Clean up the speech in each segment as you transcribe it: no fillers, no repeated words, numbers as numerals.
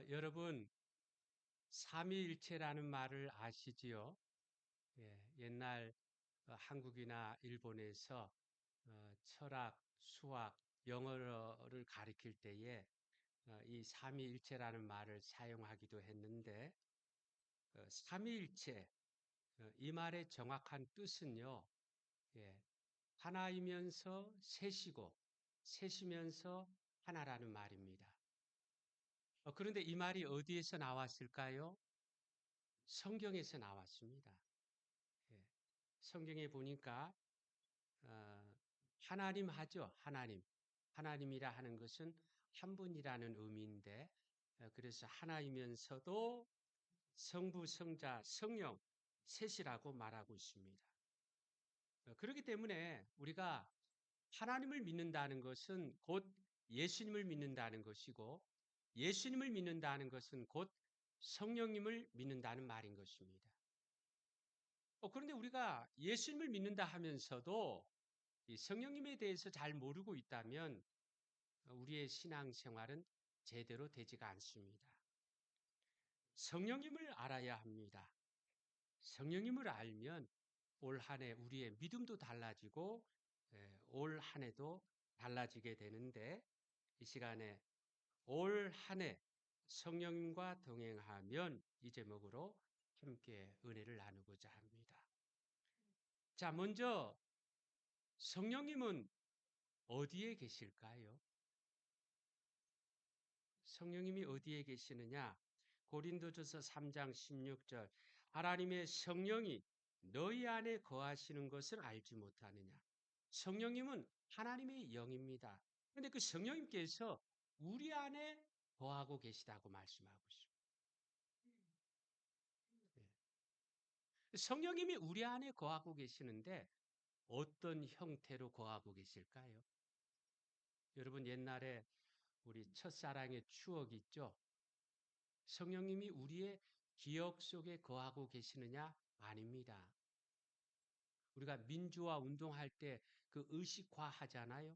여러분, 삼위일체라는 말을 아시지요? 예, 옛날 한국이나 일본에서 철학, 수학, 영어를 가리킬 때에 이 삼위일체라는 말을 사용하기도 했는데, 삼위일체, 이 말의 정확한 뜻은요, 예, 하나이면서 셋이고, 셋이면서 하나라는 말입니다. 그런데 이 말이 어디에서 나왔을까요? 성경에서 나왔습니다. 예. 성경에 보니까 어, 하나님 하죠. 하나님. 하나님이라 하는 것은 한 분이라는 의미인데 그래서 하나이면서도 성부, 성자, 성령 셋이라고 말하고 있습니다. 그렇기 때문에 우리가 하나님을 믿는다는 것은 곧 예수님을 믿는다는 것이고 예수님을 믿는다는 것은 곧 성령님을 믿는다는 말인 것입니다. 그런데 우리가 예수님을 믿는다 하면서도 이 성령님에 대해서 잘 모르고 있다면 우리의 신앙생활은 제대로 되지가 않습니다. 성령님을 알아야 합니다. 성령님을 알면 올 한 해 우리의 믿음도 달라지고 올 한 해도 달라지게 되는데 이 시간에 올 한 해 성령님과 동행하면 이 제목으로 함께 은혜를 나누고자 합니다. 자, 먼저 성령님은 어디에 계실까요? 성령님이 어디에 계시느냐? 고린도전서 3장 16절 하나님의 성령이 너희 안에 거하시는 것을 알지 못하느냐? 성령님은 하나님의 영입니다. 그런데 그 성령님께서 우리 안에 거하고 계시다고 말씀하고 있습니다. 예. 성령님이 우리 안에 거하고 계시는데 어떤 형태로 거하고 계실까요? 여러분 옛날에 우리 첫사랑의 추억 있죠? 성령님이 우리의 기억 속에 거하고 계시느냐? 아닙니다. 우리가 민주화 운동할 때 그 의식화 하잖아요.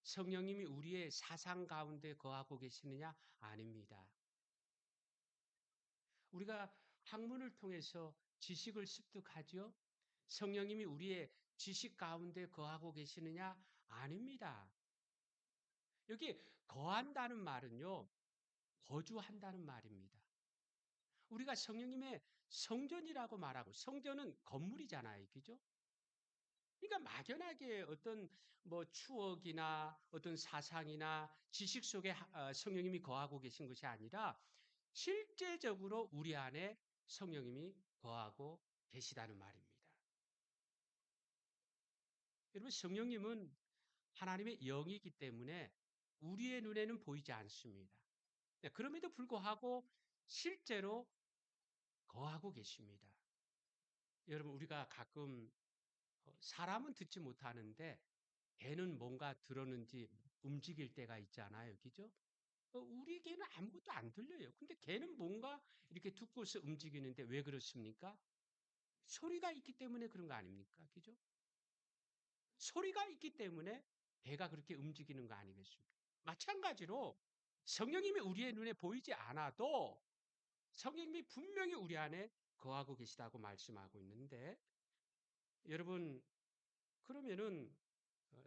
성령님이 우리의 사상 가운데 거하고 계시느냐? 아닙니다. 우리가 학문을 통해서 지식을 습득하죠. 성령님이 우리의 지식 가운데 거하고 계시느냐? 아닙니다. 여기 거한다는 말은요, 거주한다는 말입니다. 우리가 성령님의 성전이라고 말하고 성전은 건물이잖아요. 그죠? 그러니까 막연하게 어떤 뭐 추억이나 어떤 사상이나 지식 속에 성령님이 거하고 계신 것이 아니라 실제적으로 우리 안에 성령님이 거하고 계시다는 말입니다. 여러분 성령님은 하나님의 영이기 때문에 우리의 눈에는 보이지 않습니다. 네, 그럼에도 불구하고 실제로 거하고 계십니다. 여러분 우리가 가끔 사람은 듣지 못하는데 개는 뭔가 들었는지 움직일 때가 있잖아요. 그죠? 우리 개는 아무것도 안 들려요. 근데 개는 뭔가 이렇게 듣고서 움직이는데 왜 그렇습니까? 소리가 있기 때문에 그런 거 아닙니까? 그죠? 소리가 있기 때문에 개가 그렇게 움직이는 거 아니겠습니까? 마찬가지로 성령님이 우리의 눈에 보이지 않아도 성령님이 분명히 우리 안에 거하고 계시다고 말씀하고 있는데 여러분 그러면은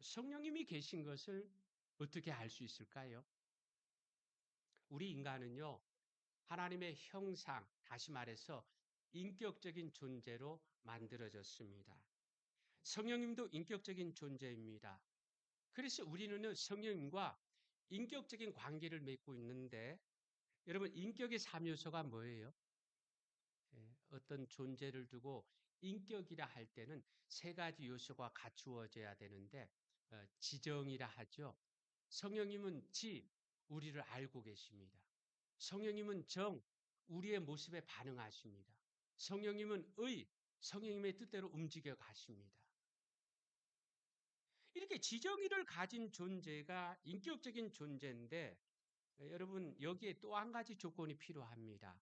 성령님이 계신 것을 어떻게 알 수 있을까요? 우리 인간은요, 하나님의 형상, 다시 말해서 인격적인 존재로 만들어졌습니다. 성령님도 인격적인 존재입니다. 그래서 우리는 성령님과 인격적인 관계를 맺고 있는데, 여러분, 인격의 3요소가 뭐예요? 어떤 존재를 두고 인격이라 할 때는 세 가지 요소가 갖추어져야 되는데, 지정이라 하죠. 성령님은 지, 우리를 알고 계십니다. 성령님은 정, 우리의 모습에 반응하십니다. 성령님은 의, 성령님의 뜻대로 움직여 가십니다. 이렇게 지정의를 가진 존재가 인격적인 존재인데 여러분 여기에 또 한 가지 조건이 필요합니다.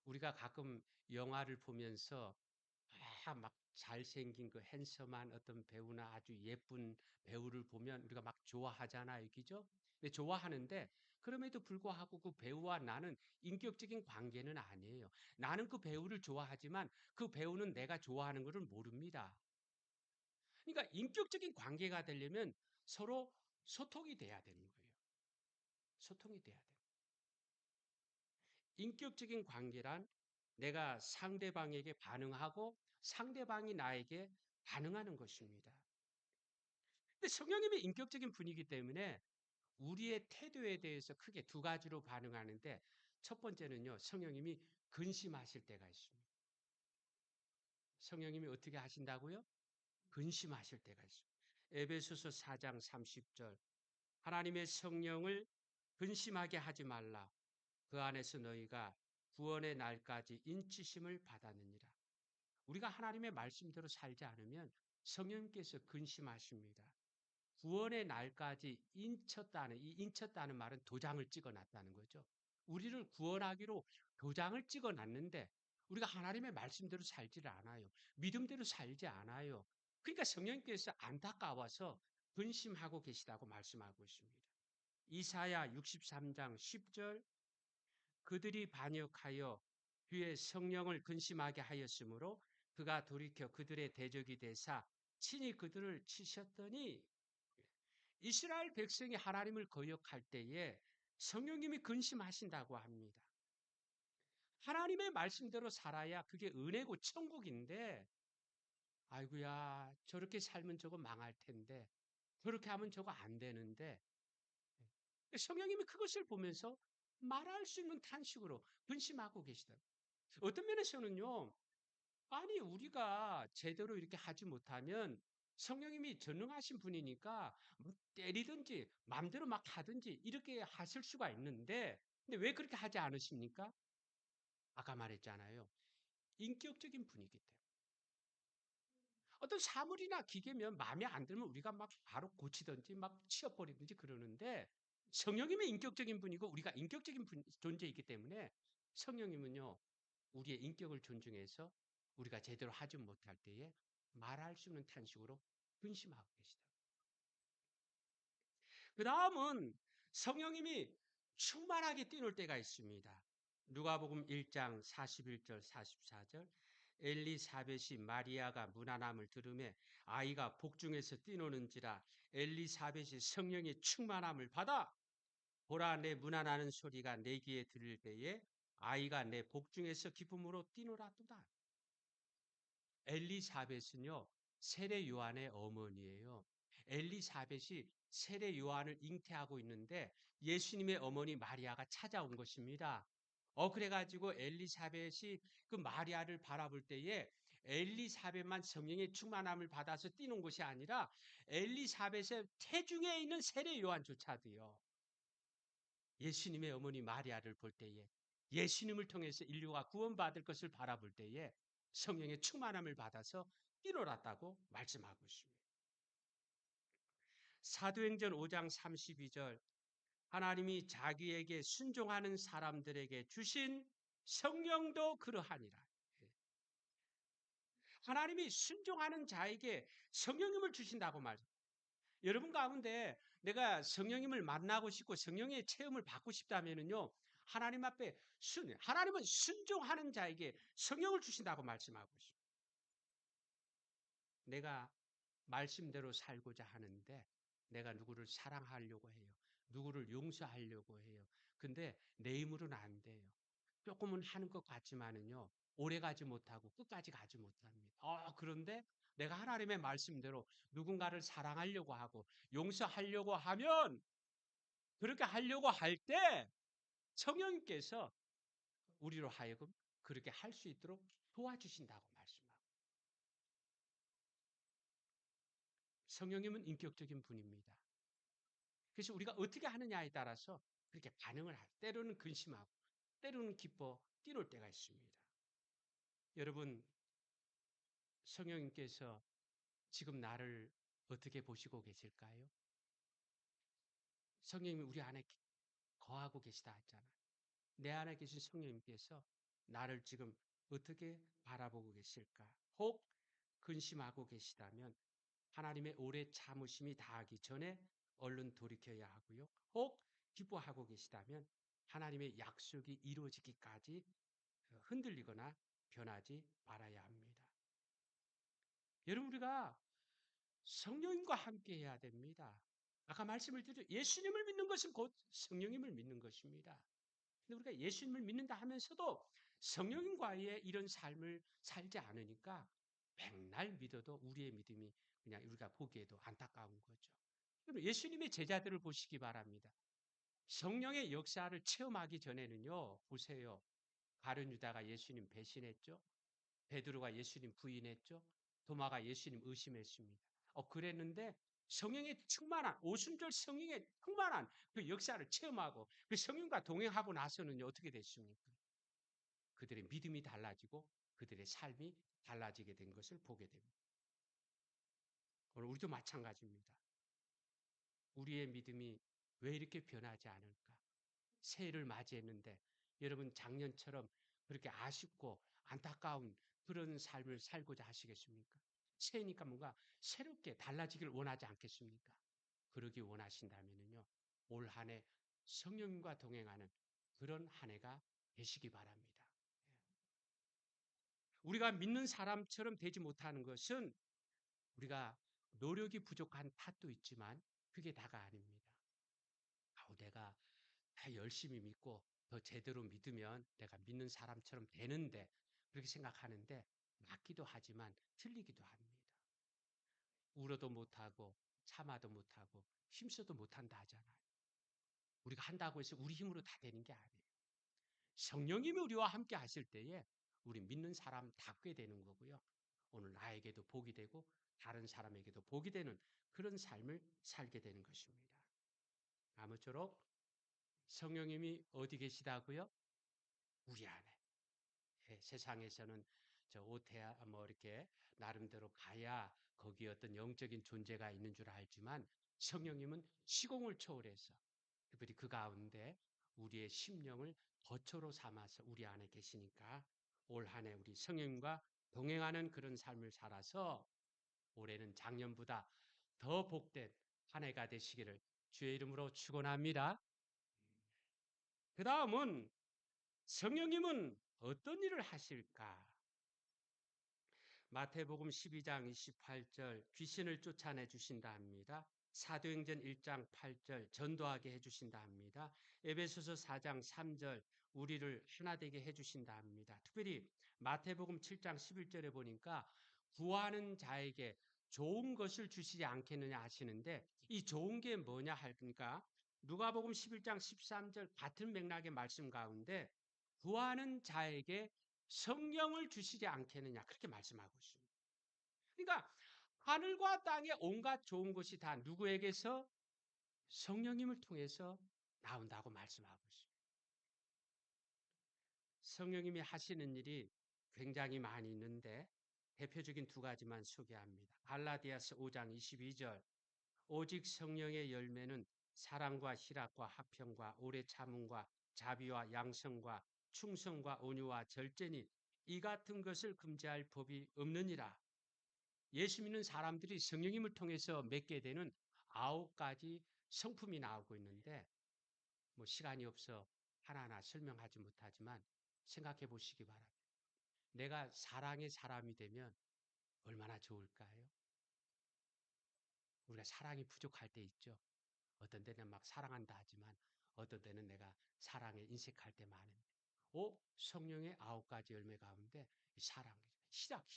우리가 가끔 영화를 보면서 막 잘생긴 그 핸섬한 어떤 배우나 아주 예쁜 배우를 보면 우리가 막 좋아하잖아요. 그죠? 근데 좋아하는데 그럼에도 불구하고 그 배우와 나는 인격적인 관계는 아니에요. 나는 그 배우를 좋아하지만 그 배우는 내가 좋아하는 것을 모릅니다. 그러니까 인격적인 관계가 되려면 서로 소통이 돼야 되는 거예요. 소통이 돼야 돼요. 인격적인 관계란 내가 상대방에게 반응하고 상대방이 나에게 반응하는 것입니다. 근데 성령님이 인격적인 분이기 때문에 우리의 태도에 대해서 크게 두 가지로 반응하는데 첫 번째는요, 성령님이 근심하실 때가 있습니다. 성령님이 어떻게 하신다고요? 근심하실 때가 있습니다. 에베소서 4장 30절. 하나님의 성령을 근심하게 하지 말라. 그 안에서 너희가 구원의 날까지 인치심을 받았느니라. 우리가 하나님의 말씀대로 살지 않으면 성령님께서 근심하십니다. 구원의 날까지 인쳤다는, 이 인쳤다는 말은 도장을 찍어 놨다는 거죠. 우리를 구원하기로 도장을 찍어 놨는데 우리가 하나님의 말씀대로 살지를 않아요. 믿음대로 살지 않아요. 그러니까 성령님께서 안타까워서 근심하고 계시다고 말씀하고 있습니다. 이사야 63장 10절. 그들이 반역하여 주의 성령을 근심하게 하였으므로 그가 돌이켜 그들의 대적이 되사 친히 그들을 치셨더니, 이스라엘 백성이 하나님을 거역할 때에 성령님이 근심하신다고 합니다. 하나님의 말씀대로 살아야 그게 은혜고 천국인데, 아이고야, 저렇게 살면 저거 망할 텐데, 저렇게 하면 저거 안 되는데, 성령님이 그것을 보면서 말할 수 있는 탄식으로 근심하고 계시다. 어떤 면에서는요, 아니, 우리가 제대로 이렇게 하지 못하면 성령님이 전능하신 분이니까 뭐 때리든지 마음대로 막 하든지 이렇게 하실 수가 있는데, 근데 왜 그렇게 하지 않으십니까? 아까 말했잖아요. 인격적인 분이기 때문에. 어떤 사물이나 기계면 마음에 안 들면 우리가 막 바로 고치든지 막 치워버리든지 그러는데, 성령님의 인격적인 분이고 우리가 인격적인 존재이기 때문에 성령님은요, 우리의 인격을 존중해서 우리가 제대로 하지 못할 때에 말할 수 있는 탄식으로 근심하고 계시다. 그 다음은 성령님이 충만하게 뛰놀 때가 있습니다. 누가복음 1장 41절 44절. 엘리사벳이 마리아가 문안함을 들으매 아이가 복중에서 뛰노는지라 엘리사벳이 성령의 충만함을 받아 보라 내 문안하는 소리가 내 귀에 들릴 때에 아이가 내 복중에서 기쁨으로 뛰노라도다. 엘리사벳은요, 세례 요한의 어머니예요. 엘리사벳이 세례 요한을 잉태하고 있는데 예수님의 어머니 마리아가 찾아온 것입니다. 그래가지고 엘리사벳이 그 마리아를 바라볼 때에 엘리사벳만 성령의 충만함을 받아서 뛰는 것이 아니라 엘리사벳의 태중에 있는 세례 요한조차도요, 예수님의 어머니 마리아를 볼 때에 예수님을 통해서 인류가 구원받을 것을 바라볼 때에 성령의 충만함을 받아서 뛰놀았다고 말씀하고 있습니다. 사도행전 5장 32절. 하나님이 자기에게 순종하는 사람들에게 주신 성령도 그러하니라. 하나님이 순종하는 자에게 성령님을 주신다고 말합니다. 여러분 가운데 내가 성령님을 만나고 싶고 성령의 체험을 받고 싶다면요, 하나님 앞에 하나님은 순종하는 자에게 성령을 주신다고 말씀하고 있습니다. 내가 말씀대로 살고자 하는데 내가 누구를 사랑하려고 해요. 누구를 용서하려고 해요. 근데 내 힘으로는 안 돼요. 조금은 하는 것 같지만은요, 오래 가지 못하고 끝까지 가지 못합니다. 그런데 내가 하나님의 말씀대로 누군가를 사랑하려고 하고 용서하려고 하면, 그렇게 하려고 할 때 성령님께서 우리로 하여금 그렇게 할 수 있도록 도와주신다고 말씀하고, 성령님은 인격적인 분입니다. 그래서 우리가 어떻게 하느냐에 따라서 그렇게 반응을 할, 때로는 근심하고 때로는 기뻐 뛰놀 때가 있습니다. 여러분, 성령님께서 지금 나를 어떻게 보시고 계실까요? 성령님이 우리 안에 거하고 계시다 했잖아요. 내 안에 계신 성령님께서 나를 지금 어떻게 바라보고 계실까? 혹 근심하고 계시다면 하나님의 오래 참으심이 다하기 전에 얼른 돌이켜야 하고요. 혹 기뻐하고 계시다면 하나님의 약속이 이루어지기까지 흔들리거나 변하지 말아야 합니다. 여러분, 우리가 성령님과 함께 해야 됩니다. 아까 말씀을 드렸죠. 예수님을 믿는 것은 곧 성령님을 믿는 것입니다. 근데 우리가 예수님을 믿는다 하면서도 성령님과의 이런 삶을 살지 않으니까 맨날 믿어도 우리의 믿음이 그냥 우리가 보기에도 안타까운 거죠. 예수님의 제자들을 보시기 바랍니다. 성령의 역사를 체험하기 전에는요, 보세요. 가룟 유다가 예수님 배신했죠. 베드로가 예수님 부인했죠. 도마가 예수님 의심했습니다. 그랬는데 성령의 충만한 오순절 성령의 충만한 그 역사를 체험하고 그 성령과 동행하고 나서는요 어떻게 됐습니까? 그들의 믿음이 달라지고 그들의 삶이 달라지게 된 것을 보게 됩니다. 오늘 우리도 마찬가지입니다. 우리의 믿음이 왜 이렇게 변하지 않을까? 새해를 맞이했는데 여러분 작년처럼 그렇게 아쉽고 안타까운 그런 삶을 살고자 하시겠습니까? 새해니까 뭔가 새롭게 달라지길 원하지 않겠습니까? 그러기 원하신다면요. 올 한 해 성령님과 동행하는 그런 한 해가 되시기 바랍니다. 우리가 믿는 사람처럼 되지 못하는 것은 우리가 노력이 부족한 탓도 있지만 그게 다가 아닙니다. 내가 다 열심히 믿고 더 제대로 믿으면 내가 믿는 사람처럼 되는데 그렇게 생각하는데 맞기도 하지만 틀리기도 합니다. 울어도 못하고 참아도 못하고 힘써도 못한다 하잖아요. 우리가 한다고 해서 우리 힘으로 다 되는 게 아니에요. 성령님이 우리와 함께 하실 때에 우리 믿는 사람답게 되는 거고요. 오늘 나에게도 복이 되고 다른 사람에게도 복이 되는 그런 삶을 살게 되는 것입니다. 아무쪼록 성령님이 어디 계시다고요? 우리 안에. 세상에서는 저 오태야 뭐 이렇게 나름대로 가야 거기에 어떤 영적인 존재가 있는 줄 알지만 성령님은 시공을 초월해서 특별히 그 가운데 우리의 심령을 거처로 삼아서 우리 안에 계시니까 올 한 해 우리 성령님과 동행하는 그런 삶을 살아서 올해는 작년보다 더 복된 한 해가 되시기를 주의 이름으로 축원합니다. 그 다음은 성령님은 어떤 일을 하실까? 마태복음 12장 28절 귀신을 쫓아내 주신다 합니다. 사도행전 1장 8절 전도하게 해주신다 합니다. 에베소서 4장 3절 우리를 하나 되게 해주신다 합니다. 특별히 마태복음 7장 11절에 보니까 구하는 자에게 좋은 것을 주시지 않겠느냐 하시는데 이 좋은 게 뭐냐 하니까 누가복음 11장 13절 같은 맥락의 말씀 가운데 구하는 자에게 성령을 주시지 않겠느냐 그렇게 말씀하고 있습니다. 그러니까 하늘과 땅의 온갖 좋은 것이 다 누구에게서 성령님을 통해서 나온다고 말씀하고 있습니다. 성령님이 하시는 일이 굉장히 많이 있는데 대표적인 두 가지만 소개합니다. 갈라디아서 5장 22절 오직 성령의 열매는 사랑과 희락과 화평과 오래 참음과 자비와 양성과 충성과 온유와 절제니 이 같은 것을 금지할 법이 없느니라. 예수 믿는 사람들이 성령님을 통해서 맺게 되는 9가지 성품이 나오고 있는데 뭐 시간이 없어 하나하나 설명하지 못하지만 생각해 보시기 바랍니다. 내가 사랑의 사람이 되면 얼마나 좋을까요? 우리가 사랑이 부족할 때 있죠. 어떤 때는 막 사랑한다 하지만 어떤 때는 내가 사랑에 인색할 때 많은데 성령의 9가지 열매 가운데 사랑, 희락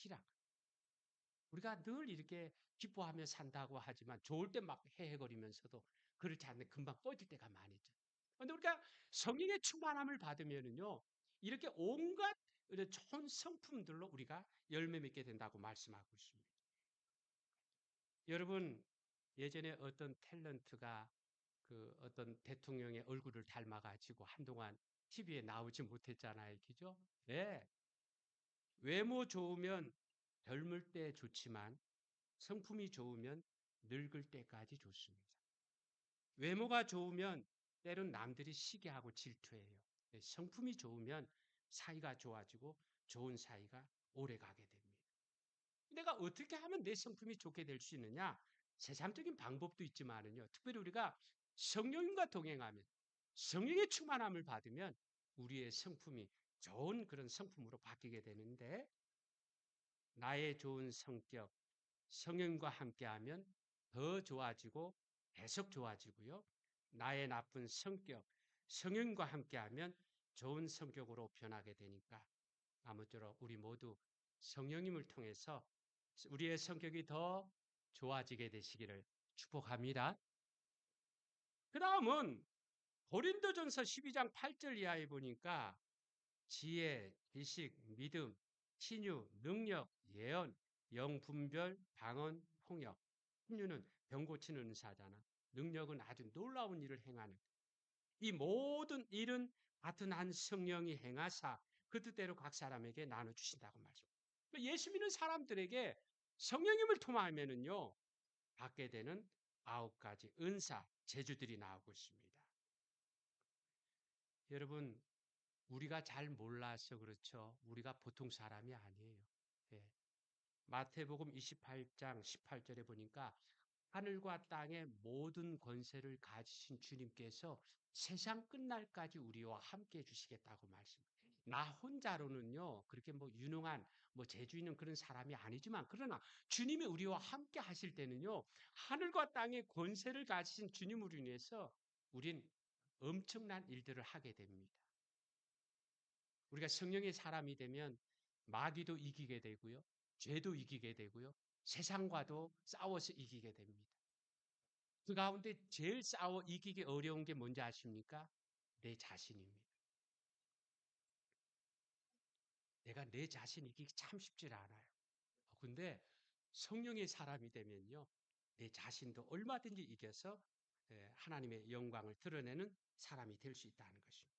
우리가 늘 이렇게 기뻐하며 산다고 하지만 좋을 때 막 헤헤거리면서도 그렇지 않는 금방 꺼질 때가 많이 있죠. 그런데 우리가 성령의 충만함을 받으면은요 이렇게 온갖 좋은 성품들로 우리가 열매 맺게 된다고 말씀하고 있습니다. 여러분 예전에 어떤 탤런트가 그 어떤 대통령의 얼굴을 닮아가지고 한동안 TV에 나오지 못했잖아요. 그죠? 네. 외모 좋으면 젊을 때 좋지만 성품이 좋으면 늙을 때까지 좋습니다. 외모가 좋으면 때론 남들이 시기하고 질투해요. 성품이 좋으면 사이가 좋아지고 좋은 사이가 오래 가게 됩니다. 내가 어떻게 하면 내 성품이 좋게 될 수 있느냐? 세상적인 방법도 있지만은요. 특별히 우리가 성령님과 동행하면 성령의 충만함을 받으면 우리의 성품이 좋은 그런 성품으로 바뀌게 되는데 나의 좋은 성격, 성령과 함께하면 더 좋아지고 계속 좋아지고요. 나의 나쁜 성격, 성령과 함께하면 좋은 성격으로 변하게 되니까 아무쪼록 우리 모두 성령님을 통해서 우리의 성격이 더 좋아지게 되시기를 축복합니다. 그 다음은 고린도전서 12장 8절 이하에 보니까 지혜, 지식, 믿음, 신유, 능력, 예언, 영분별, 방언, 통역. 신유는 병 고치는 의사잖아. 능력은 아주 놀라운 일을 행하는. 이 모든 일은 같은 한 성령이 행하사 그 뜻대로 각 사람에게 나눠주신다고 말씀. 예수 믿는 사람들에게 성령님을 통하면은요, 받게 되는 9가지 은사, 재주들이 나오고 있습니다. 여러분, 우리가 잘 몰라서 그렇죠. 우리가 보통 사람이 아니에요. 예. 마태복음 28장 18절에 보니까 하늘과 땅의 모든 권세를 가지신 주님께서 세상 끝날까지 우리와 함께 해주시겠다고 말씀해요. 나 혼자로는요, 그렇게 뭐 유능한, 뭐 재주 있는 그런 사람이 아니지만, 그러나 주님이 우리와 함께 하실 때는요, 하늘과 땅의 권세를 가지신 주님으로 인해서 우린 엄청난 일들을 하게 됩니다. 우리가 성령의 사람이 되면 마귀도 이기게 되고요. 죄도 이기게 되고요. 세상과도 싸워서 이기게 됩니다. 그 가운데 제일 싸워 이기기 어려운 게 뭔지 아십니까? 내 자신입니다. 내가 내 자신 이기기 참 쉽지 않아요. 근데 성령의 사람이 되면요. 내 자신도 얼마든지 이겨서 하나님의 영광을 드러내는 사람이 될 수 있다는 것입니다.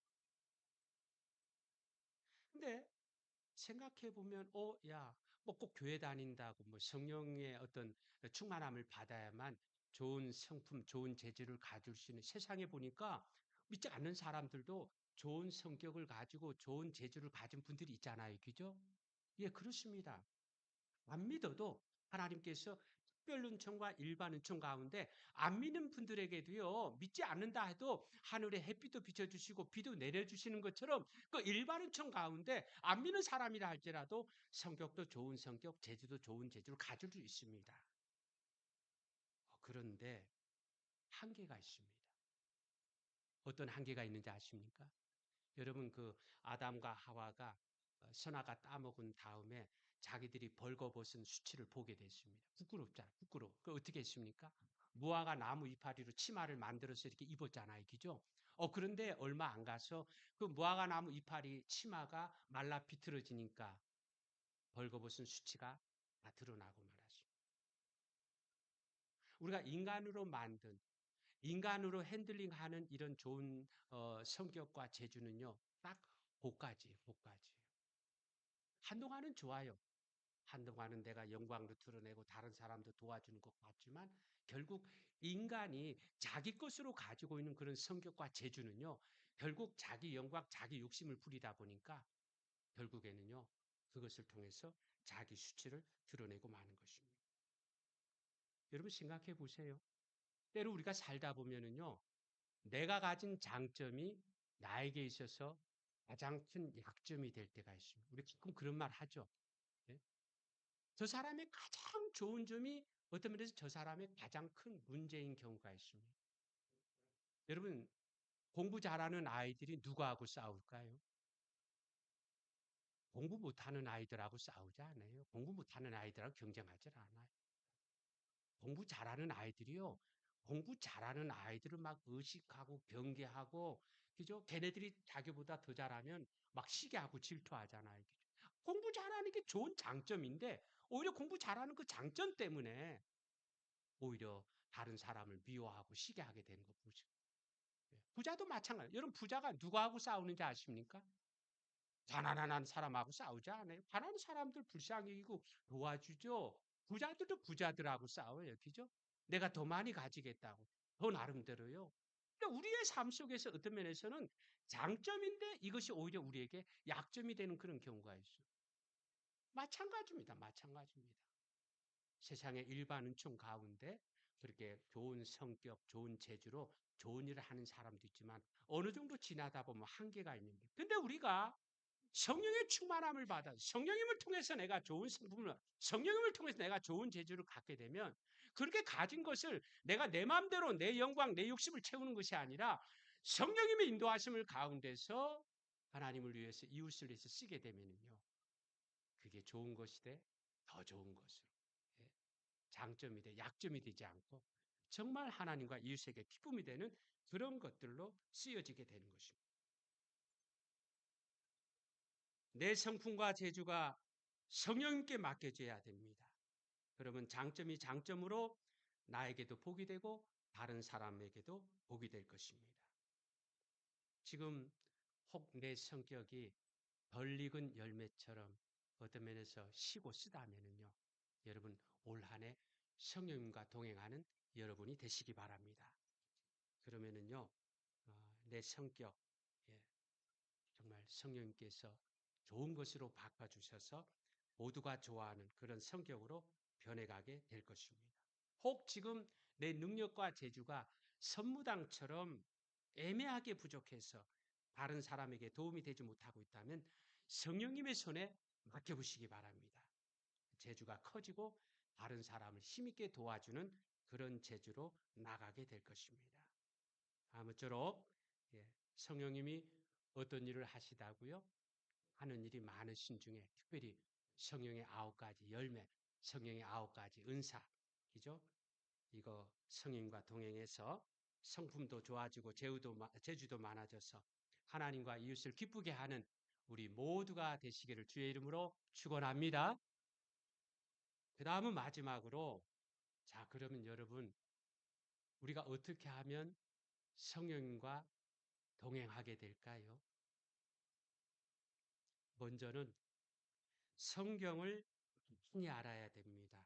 근데 생각해 보면, 야, 뭐 꼭 교회 다닌다고, 뭐 성령의 어떤 충만함을 받아야만 좋은 성품, 좋은 재질을 가질 수 있는 세상에 보니까 믿지 않는 사람들도 좋은 성격을 가지고 좋은 재주를 가진 분들이 있잖아요. 그죠? 예, 그렇습니다. 안 믿어도 하나님께서 특별 은총과 일반 은총 가운데 안 믿는 분들에게도요, 믿지 않는다 해도 하늘에 햇빛도 비춰주시고 비도 내려주시는 것처럼 그 일반 은총 가운데 안 믿는 사람이라 할지라도 성격도 좋은 성격, 재주도 좋은 재주를 가질 수 있습니다. 그런데 한계가 있습니다. 어떤 한계가 있는지 아십니까? 여러분 그 아담과 하와가 선악과 따먹은 다음에 자기들이 벌거벗은 수치를 보게 됐습니다. 부끄럽잖아요. 부끄러워. 그 어떻게 했습니까? 무화과 나무 이파리로 치마를 만들어서 이렇게 입었잖아요. 그죠? 그런데 얼마 안 가서 그 무화과 나무 이파리 치마가 말라 비틀어지니까 벌거벗은 수치가 다 드러나고 말았습니다. 우리가 인간으로 만든 인간으로 핸들링하는 이런 좋은 성격과 재주는요. 딱 고가지. 한동안은 좋아요. 한동안은 내가 영광도 드러내고 다른 사람도 도와주는 것 같지만 결국 인간이 자기 것으로 가지고 있는 그런 성격과 재주는요. 결국 자기 영광, 자기 욕심을 부리다 보니까 결국에는요. 그것을 통해서 자기 수치를 드러내고 마는 것입니다. 여러분 생각해 보세요. 때로 우리가 살다 보면은요. 내가 가진 장점이 나에게 있어서 가장 큰 약점이 될 때가 있습니다. 우리 가끔 그런 말 하죠. 예? 저 사람의 가장 좋은 점이 어떤 면에서 저 사람의 가장 큰 문제인 경우가 있습니다. 여러분, 공부 잘하는 아이들이 누구하고 싸울까요? 공부 못하는 아이들하고 싸우지 않아요. 공부 못하는 아이들하고 경쟁하지 않아요. 공부 잘하는 아이들이요. 공부 잘하는 아이들을 막 의식하고 경계하고 그죠? 걔네들이 자기보다 더 잘하면 막 시기하고 질투하잖아요. 그죠? 공부 잘하는 게 좋은 장점인데 오히려 공부 잘하는 그 장점 때문에 오히려 다른 사람을 미워하고 시기하게 되는 거 보죠. 예. 부자도 마찬가지. 여러분 부자가 누구하고 싸우는지 아십니까? 가난한 사람하고 싸우지 않아요. 가난한 사람들 불쌍히 여기고 도와주죠. 부자들도 부자들하고 싸워요. 그죠? 내가 더 많이 가지겠다고. 더 나름대로요. 그러니까 우리의 삶 속에서 어떤 면에서는 장점인데 이것이 오히려 우리에게 약점이 되는 그런 경우가 있어요. 마찬가지입니다. 마찬가지입니다. 세상의 일반 은총 가운데 그렇게 좋은 성격, 좋은 재주로 좋은 일을 하는 사람도 있지만 어느 정도 지나다 보면 한계가 있는데. 근데 우리가 성령의 충만함을 받아 성령님을 통해서 내가 좋은 성품을 성령님을 통해서 내가 좋은 재주를 갖게 되면 그렇게 가진 것을 내가 내 마음대로 내 영광, 내 욕심을 채우는 것이 아니라 성령님의 인도하심을 가운데서 하나님을 위해서 이웃을 위해서 쓰게 되면요. 그게 좋은 것이 돼. 더 좋은 것으로. 예, 장점이 돼. 약점이 되지 않고 정말 하나님과 이웃에게 기쁨이 되는 그런 것들로 쓰여지게 되는 것입니다. 내 성품과 재주가 성령님께 맡겨져야 됩니다. 그러면 장점이 장점으로 나에게도 복이 되고 다른 사람에게도 복이 될 것입니다. 지금 혹 내 성격이 덜 익은 열매처럼 어떤 면에서 시고 쓰다면은요. 여러분 올 한해 성령님과 동행하는 여러분이 되시기 바랍니다. 그러면은요. 내 성격 예, 정말 성령님께서 좋은 것으로 바꿔주셔서 모두가 좋아하는 그런 성격으로 변해가게 될 것입니다. 혹 지금 내 능력과 재주가 선무당처럼 애매하게 부족해서 다른 사람에게 도움이 되지 못하고 있다면 성령님의 손에 맡겨보시기 바랍니다. 재주가 커지고 다른 사람을 힘있게 도와주는 그런 재주로 나가게 될 것입니다. 아무쪼록 성령님이 어떤 일을 하시다고요? 하는 일이 많으신 중에 특별히 성령의 9가지 열매, 성령의 9가지 은사, 그죠? 이거 성령과 동행해서 성품도 좋아지고 재주도 많아져서 하나님과 이웃을 기쁘게 하는 우리 모두가 되시기를 주의 이름으로 축원합니다. 그 다음은 마지막으로 자 그러면 여러분 우리가 어떻게 하면 성령과 동행하게 될까요? 먼저는 성경을 많이 알아야 됩니다.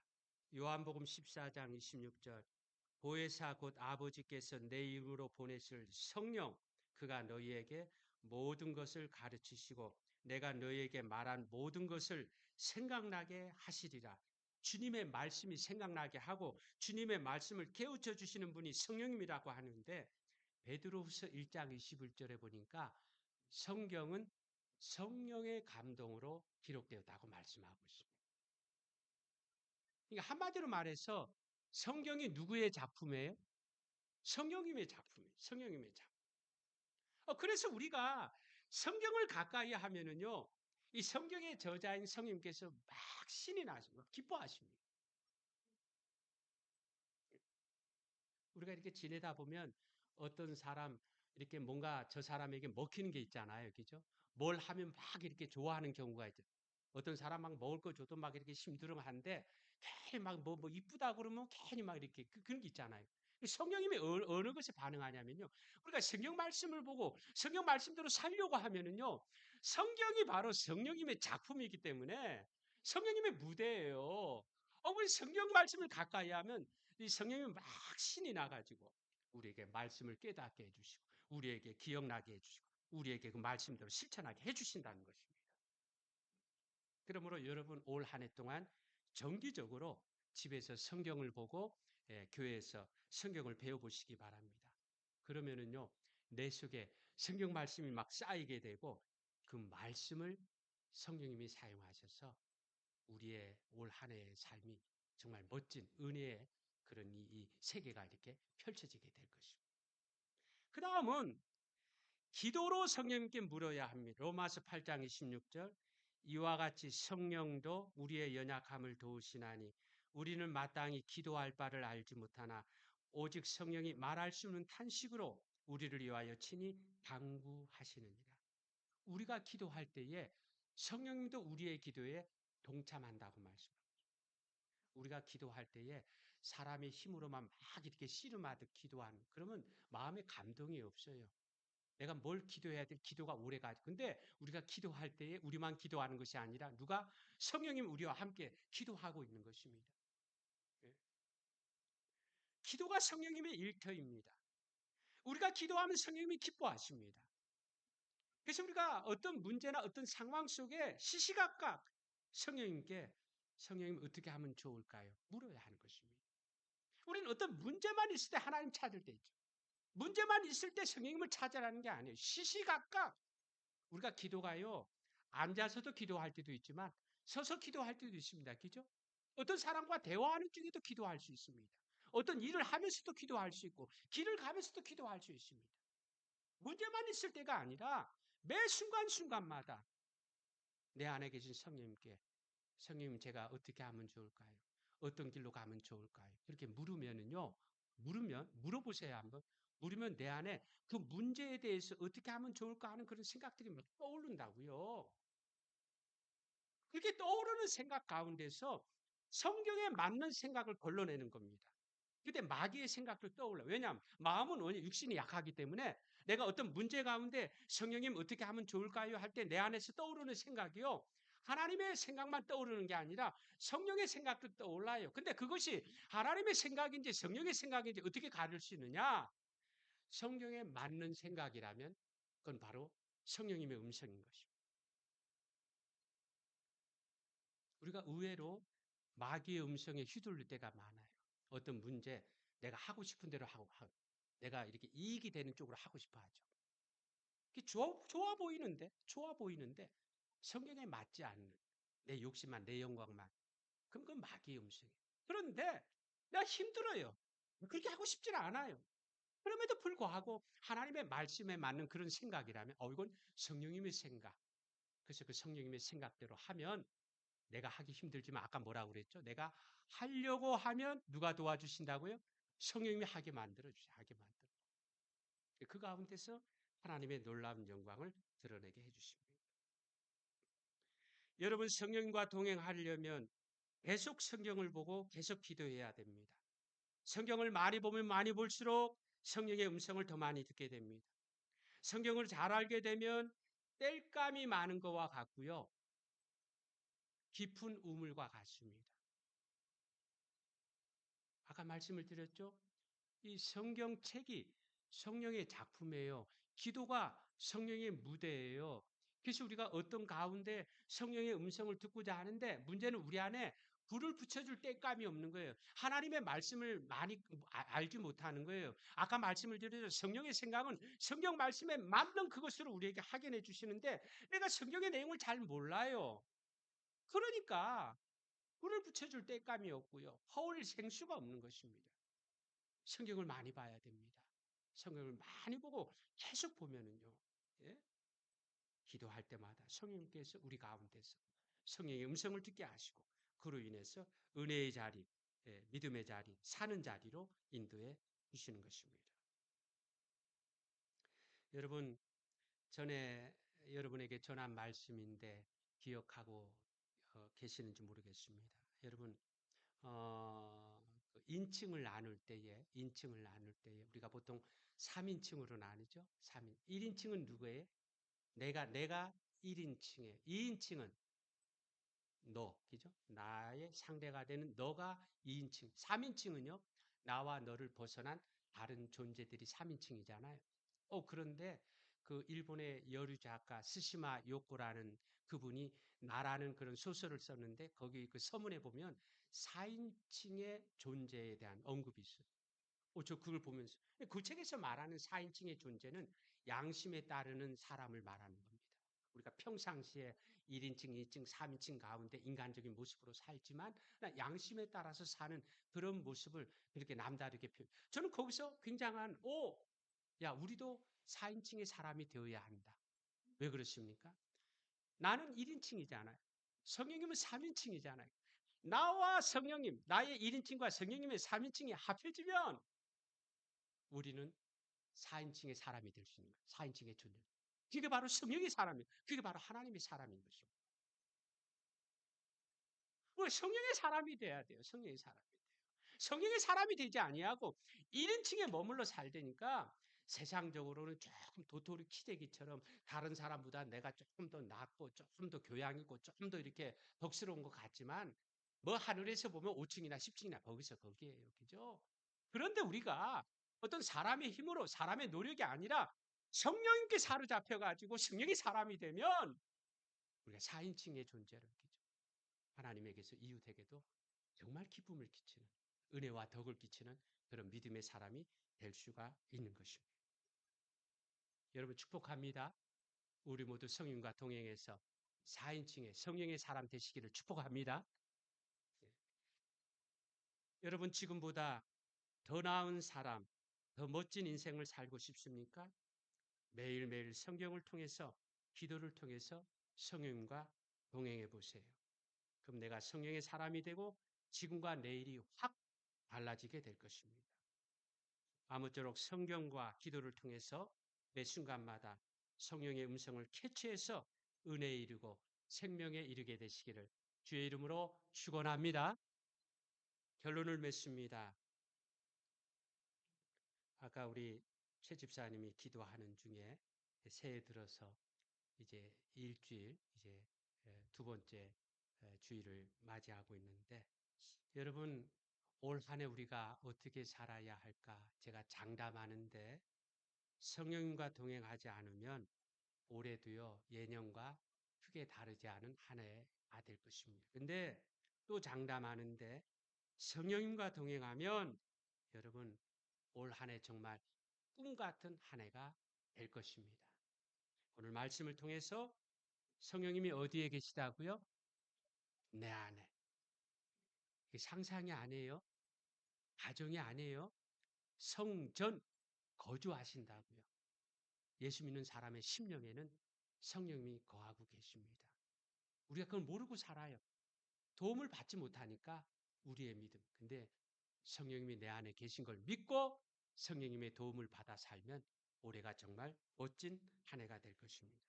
요한복음 14장 26절 보혜사 곧 아버지께서 내 이름으로 보내실 성령 그가 너희에게 모든 것을 가르치시고 내가 너희에게 말한 모든 것을 생각나게 하시리라. 주님의 말씀이 생각나게 하고 주님의 말씀을 깨우쳐 주시는 분이 성령님이라고 하는데 베드로후서 1장 21절에 보니까 성경은 성령의 감동으로 기록되었다고 말씀하고 있습니다. 그러니까 한마디로 말해서 성경이 누구의 작품이에요? 성령님의 작품이에요. 성령님의 작품. 그래서 우리가 성경을 가까이 하면은요, 이 성경의 저자인 성령님께서 막 신이 나시고 기뻐하십니다. 우리가 이렇게 지내다 보면 어떤 사람 이렇게 뭔가 저 사람에게 먹히는 게 있잖아요. 그죠? 뭘 하면 막 이렇게 좋아하는 경우가 있죠. 어떤 사람 막 먹을 거 줘도 막 이렇게 심드렁한데 괜히 막 뭐 이쁘다 그러면 괜히 막 이렇게 그런 게 있잖아요. 성령님이 어느 것에 반응하냐면요. 우리가 성경 말씀을 보고 성경 말씀대로 살려고 하면은요. 성경이 바로 성령님의 작품이기 때문에 성령님의 무대예요. 우리 성경 말씀을 가까이 하면 이 성령님이 막 신이 나가지고 우리에게 말씀을 깨닫게 해주시고 우리에게 기억나게 해주시고 우리에게 그 말씀대로 실천하게 해주신다는 것입니다. 그러므로 여러분 올 한 해 동안 정기적으로 집에서 성경을 보고 교회에서 성경을 배워보시기 바랍니다. 그러면은요 내 속에 성경 말씀이 막 쌓이게 되고 그 말씀을 성령님이 사용하셔서 우리의 올 한 해의 삶이 정말 멋진 은혜의 그런 이 세계가 이렇게 펼쳐지게 될 것입니다. 그 다음은 기도로 성령님께 물어야 합니다. 로마서 8장 26절 이와 같이 성령도 우리의 연약함을 도우시나니 우리는 마땅히 기도할 바를 알지 못하나 오직 성령이 말할 수 없는 탄식으로 우리를 위하여 친히 당구하시느니라. 우리가 기도할 때에 성령님도 우리의 기도에 동참한다고 말씀합니다. 우리가 기도할 때에 사람의 힘으로만 막 이렇게 씨름하듯 기도하는 그러면 마음에 감동이 없어요. 내가 뭘 기도해야 될 기도가 오래 가지. 근데 우리가 기도할 때에 우리만 기도하는 것이 아니라 누가 성령님 우리와 함께 기도하고 있는 것입니다. 예. 기도가 성령님의 일터입니다. 우리가 기도하면 성령님이 기뻐하십니다. 그래서 우리가 어떤 문제나 어떤 상황 속에 시시각각 성령님께 성령님 어떻게 하면 좋을까요? 물어야 하는 것입니다. 우리는 어떤 문제만 있을 때 하나님 찾을 때 있죠. 문제만 있을 때 성령님을 찾으라는 게 아니에요. 시시각각 우리가 기도가요. 앉아서도 기도할 때도 있지만 서서 기도할 때도 있습니다. 그죠? 어떤 사람과 대화하는 중에도 기도할 수 있습니다. 어떤 일을 하면서도 기도할 수 있고 길을 가면서도 기도할 수 있습니다. 문제만 있을 때가 아니라 매 순간순간마다 내 안에 계신 성령님께 성령님 제가 어떻게 하면 좋을까요? 어떤 길로 가면 좋을까요? 그렇게 물으면은요. 물어보세요 한번. 물으면 내 안에 그 문제에 대해서 어떻게 하면 좋을까 하는 그런 생각들이 막 떠오른다고요. 그렇게 떠오르는 생각 가운데서 성경에 맞는 생각을 걸러내는 겁니다. 근데 마귀의 생각도 떠올라. 왜냐하면 마음은 원래 육신이 약하기 때문에 내가 어떤 문제 가운데 성령님 어떻게 하면 좋을까요? 할 때 내 안에서 떠오르는 생각이요. 하나님의 생각만 떠오르는 게 아니라 성령의 생각도 떠올라요. 근데 그것이 하나님의 생각인지 성령의 생각인지 어떻게 가릴 수 있느냐? 성경에 맞는 생각이라면 그건 바로 성령님의 음성인 것입니다. 우리가 의외로 마귀의 음성에 휘둘릴 때가 많아요. 어떤 문제 내가 하고 싶은 대로 하고 내가 이렇게 이익이 되는 쪽으로 하고 싶어 하죠. 그게 좋아 보이는데 성경에 맞지 않는 내 욕심만 내 영광만 그럼 그건 마귀의 음성이에요. 그런데 내가 힘들어요. 그렇게 하고 싶지는 않아요. 그럼에도 불구하고 하나님의 말씀에 맞는 그런 생각이라면 이건 성령님의 생각. 그래서 그 성령님의 생각대로 하면 내가 하기 힘들지만 아까 뭐라고 그랬죠? 내가 하려고 하면 누가 도와주신다고요? 성령님이 하게 만들어 주세요. 하게 만들어. 그 가운데서 하나님의 놀라운 영광을 드러내게 해주십니다. 여러분 성령과 동행하려면 계속 성경을 보고 계속 기도해야 됩니다. 성경을 많이 보면 많이 볼수록 성령의 음성을 더 많이 듣게 됩니다. 성경을 잘 알게 되면 땔감이 많은 것과 같고요. 깊은 우물과 같습니다. 아까 말씀을 드렸죠? 이 성경책이 성령의 작품이에요. 기도가 성령의 무대예요. 그래서 우리가 어떤 가운데 성령의 음성을 듣고자 하는데 문제는 우리 안에 불을 붙여줄 땔감이 없는 거예요. 하나님의 말씀을 많이 알지 못하는 거예요. 아까 말씀을 드렸죠. 성령의 생각은 성경 말씀에 맞는 그것으로 우리에게 확인해 주시는데 내가 성경의 내용을 잘 몰라요. 그러니까 불을 붙여줄 땔감이 없고요. 허울 생수가 없는 것입니다. 성경을 많이 봐야 됩니다. 성경을 많이 보고 계속 보면은요. 예? 기도할 때마다 성령께서 우리 가운데서 성령의 음성을 듣게 하시고 그로 인해서 은혜의 자리, 예, 믿음의 자리, 사는 자리로 인도해 주시는 것입니다. 여러분 전에 여러분에게 전한 말씀인데 기억하고 계시는지 모르겠습니다. 여러분 인칭을 나눌 때에 우리가 보통 3인칭으로 나누죠. 3인. 1인칭은 누구예요? 내가 1인칭에 2인칭은 너, 그죠? 나의 상대가 되는 너가 2인칭. 3인칭은요. 나와 너를 벗어난 다른 존재들이 3인칭이잖아요. 그런데 그 일본의 여류 작가 스시마 요코라는 그분이 나라는 그런 소설을 썼는데 거기 그 서문에 보면 4인칭의 존재에 대한 언급이 있어요. 저 그걸 보면서 그 책에서 말하는 4인칭의 존재는 양심에 따르는 사람을 말하는 겁니다. 우리가 평상시에 1인칭, 2인칭, 3인칭 가운데 인간적인 모습으로 살지만 양심에 따라서 사는 그런 모습을 그렇게 남다르게 저는 거기서 굉장한 야 우리도 4인칭의 사람이 되어야 한다. 왜 그렇습니까? 나는 1인칭이잖아요. 성령님은 3인칭이잖아요. 나와 성령님, 나의 1인칭과 성령님의 3인칭이 합해지면 우리는 4인칭의 사람이 될 수 있는 거예요. 4인칭의 존재. 그게 바로 성령의 사람이에요. 그게 바로 하나님의 사람인 것입니다. 우리 성령의 사람이 돼야 돼요. 성령의 사람이 돼요. 성령의 사람이 되지 아니하고 1인칭에 머물러 살되니까 세상적으로는 조금 도토리 키재기처럼 다른 사람보다 내가 조금 더 낫고 조금 더 교양 있고 조금 더 이렇게 덕스러운 것 같지만 뭐 하늘에서 보면 5층이나 10층이나 거기서 거기에요. 그죠? 그런데 우리가 어떤 사람의 힘으로 사람의 노력이 아니라 성령님께 사로잡혀 가지고 성령이 사람이 되면 우리가 4인칭의 존재를 느끼죠. 하나님에게서 이웃에게도 정말 기쁨을 끼치는 은혜와 덕을 끼치는 그런 믿음의 사람이 될 수가 있는 것입니다. 여러분 축복합니다. 우리 모두 성령과 동행해서 4인칭의 성령의 사람 되시기를 축복합니다. 예. 여러분 지금보다 더 나은 사람, 더 멋진 인생을 살고 싶습니까? 매일매일 성경을 통해서 기도를 통해서 성령과 동행해 보세요. 그럼 내가 성령의 사람이 되고 지금과 내일이 확 달라지게 될 것입니다. 아무쪼록 성경과 기도를 통해서 매 순간마다 성령의 음성을 캐치해서 은혜에 이르고 생명에 이르게 되시기를 주의 이름으로 축원합니다. 결론을 맺습니다. 아까 우리 최 집사님이 기도하는 중에 새해 들어서 이제 일주일 이제 두 번째 주일을 맞이하고 있는데 여러분 올 한 해 우리가 어떻게 살아야 할까 제가 장담하는데 성령님과 동행하지 않으면 올해도요 예년과 크게 다르지 않은 한 해가 될 것입니다. 근데 또 장담하는데 성령님과 동행하면 여러분 올 한 해 정말 꿈 같은 한 해가 될 것입니다. 오늘 말씀을 통해서 성령님이 어디에 계시다고요? 내 안에. 이게 상상이 아니에요. 가정이 아니에요. 성전 거주하신다고요. 예수 믿는 사람의 심령에는 성령님이 거하고 계십니다. 우리가 그걸 모르고 살아요. 도움을 받지 못하니까 우리의 믿음. 근데 성령님이 내 안에 계신 걸 믿고 성령님의 도움을 받아 살면 올해가 정말 멋진 한 해가 될 것입니다.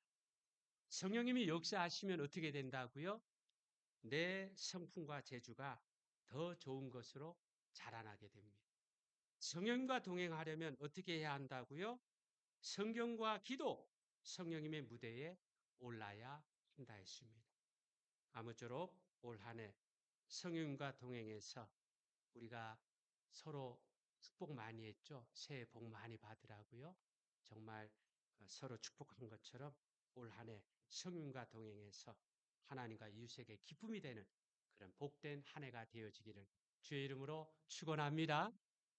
성령님이 역사하시면 어떻게 된다고요? 내 성품과 재주가 더 좋은 것으로 자라나게 됩니다. 성령과 동행하려면 어떻게 해야 한다고요? 성경과 기도, 성령님의 무대에 올라야 한다 했습니다. 아무쪼록 올 한 해 성령과 동행해서 우리가 서로 축복 많이 했죠. 새해 복 많이 받으라고요. 정말 서로 축복한 것처럼 올 한 해 성령과 동행해서 하나님과 이웃에게 기쁨이 되는 그런 복된 한 해가 되어지기를 주의 이름으로 축원합니다.